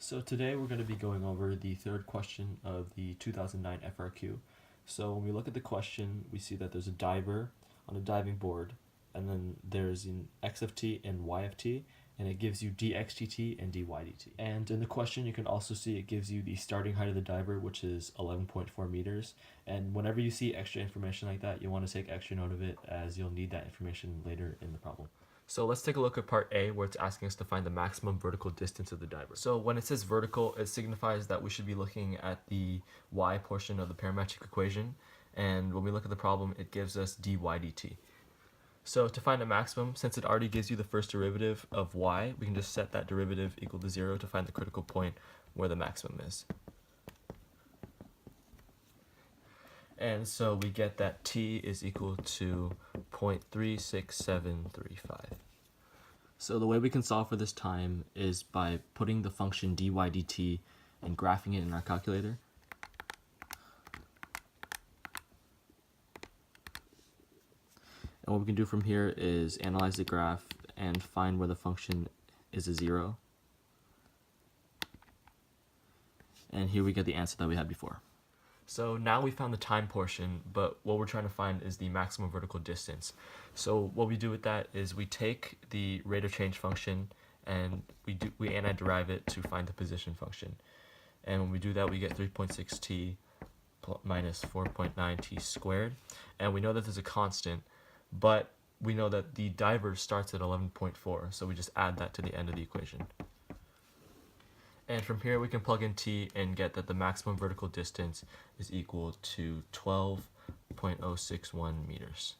So today we're going to be going over the third question of the 2009 FRQ. So when we look at the question, we see that there's a diver on a diving board, and then there's an x of t and y of t, and it gives you dxdt and dydt. And in the question, you can also see it gives you the starting height of the diver, which is 11.4 meters. And whenever you see extra information like that, you want to take extra note of it, as you'll need that information later in the problem. So let's take a look at part A, where it's asking us to find the maximum vertical distance of the diver. So when it says vertical, it signifies that we should be looking at the y portion of the parametric equation. And when we look at the problem, it gives us dy dt. So to find a maximum, since it already gives you the first derivative of y, we can just set that derivative equal to 0 to find the critical point where the maximum is. And so we get that t is equal to 0.36735. So the way we can solve for this time is by putting the function dy dt and graphing it in our calculator. And what we can do from here is analyze the graph and find where the function is a 0. And here we get the answer that we had before. So now we found the time portion, but what we're trying to find is the maximum vertical distance. So what we do with that is we take the rate of change function and we antiderive it to find the position function. And when we do that, we get 3.6t minus 4.9t squared. And we know that there's a constant, but we know that the diver starts at 11.4, so we just add that to the end of the equation. And from here we can plug in t and get that the maximum vertical distance is equal to 12.061 meters.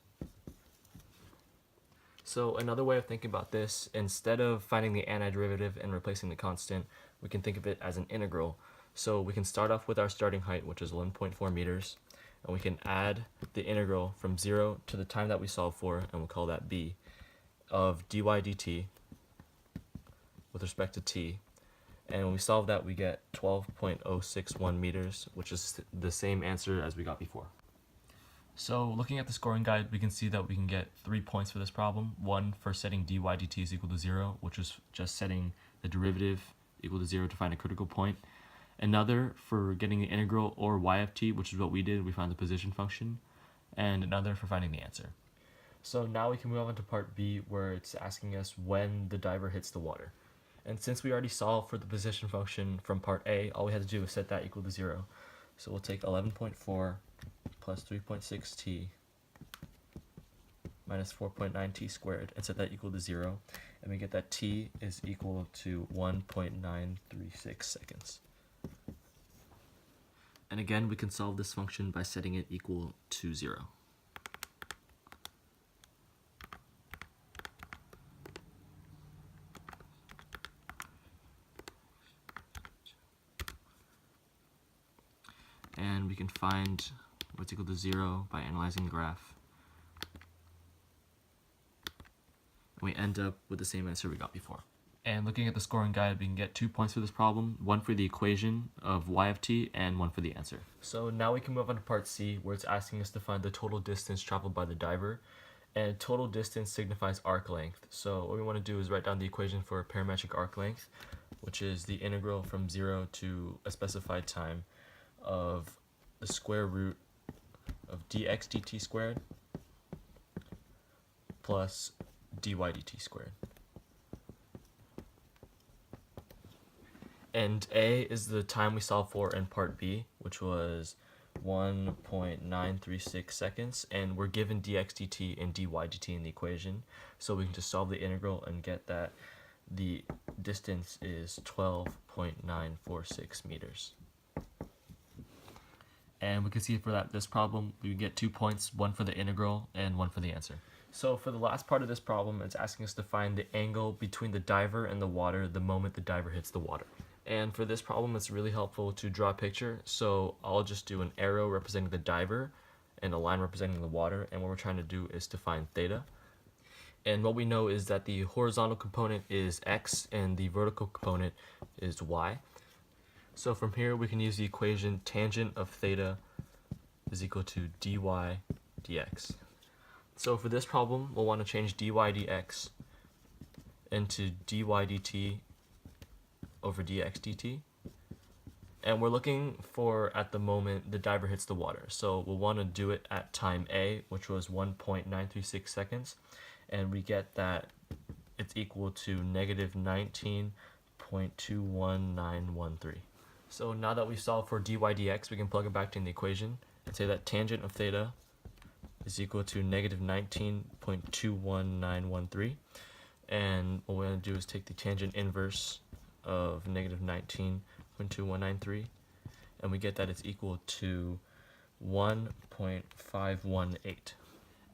So another way of thinking about this, instead of finding the antiderivative and replacing the constant, we can think of it as an integral. So we can start off with our starting height, which is 11.4 meters, and we can add the integral from 0 to the time that we solve for, and we'll call that b, of dy dt with respect to t. And when we solve that, we get 12.061 meters, which is the same answer as we got before. So looking at the scoring guide, we can see that we can get 3 points for this problem. One for setting dy dt is equal to 0, which is just setting the derivative equal to 0 to find a critical point. Another for getting the integral or y of t, which is what we did. We found the position function. And another for finding the answer. So now we can move on to part B, where it's asking us when the diver hits the water. And since we already solved for the position function from part A, all we had to do was set that equal to 0. So we'll take 11.4 plus 3.6t minus 4.9t squared and set that equal to 0. And we get that t is equal to 1.936 seconds. And again, we can solve this function by setting it equal to 0. And we can find what's equal to 0 by analyzing the graph. And we end up with the same answer we got before. And looking at the scoring guide, we can get 2 points for this problem, one for the equation of y of t and one for the answer. So now we can move on to part C, where it's asking us to find the total distance traveled by the diver. And total distance signifies arc length. So what we want to do is write down the equation for parametric arc length, which is the integral from 0 to a specified time of the square root of dx dt squared plus dy dt squared. And A is the time we solved for in part B, which was 1.936 seconds, and we're given dx dt and dy dt in the equation, so we can just solve the integral and get that the distance is 12.946 meters. And we can see for this problem, we get 2 points, one for the integral and one for the answer. So for the last part of this problem, it's asking us to find the angle between the diver and the water the moment the diver hits the water. And for this problem, it's really helpful to draw a picture. So I'll just do an arrow representing the diver and a line representing the water. And what we're trying to do is to find theta. And what we know is that the horizontal component is x and the vertical component is y. So from here, we can use the equation tangent of theta is equal to dy dx. So for this problem, we'll want to change dy dx into dy dt over dx dt. And we're looking for, at the moment, the diver hits the water. So we'll want to do it at time A, which was 1.936 seconds. And we get that it's equal to negative 19.21913. So now that we've solved for dy dx, we can plug it back in the equation and say that tangent of theta is equal to negative 19.21913. And what we're going to do is take the tangent inverse of negative 19.2193, and we get that it's equal to 1.518.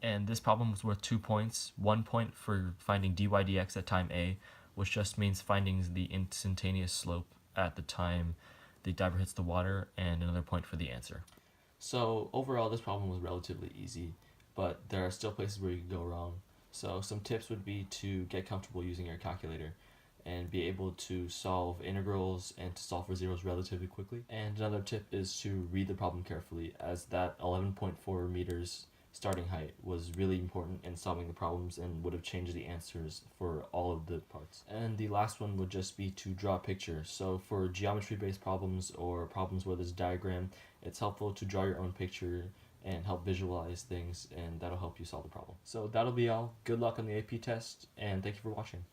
And this problem was worth 2 points. 1 point for finding dy dx at time A, which just means finding the instantaneous slope at the time the diver hits the water, and another point for the answer. So overall, this problem was relatively easy, but there are still places where you can go wrong. So some tips would be to get comfortable using your calculator and be able to solve integrals and to solve for zeros relatively quickly. And another tip is to read the problem carefully, as that 11.4 meters starting height was really important in solving the problems and would have changed the answers for all of the parts. And the last one would just be to draw a picture. So for geometry-based problems or problems where there's a diagram, it's helpful to draw your own picture and help visualize things, and that'll help you solve the problem. So that'll be all. Good luck on the AP test, and thank you for watching.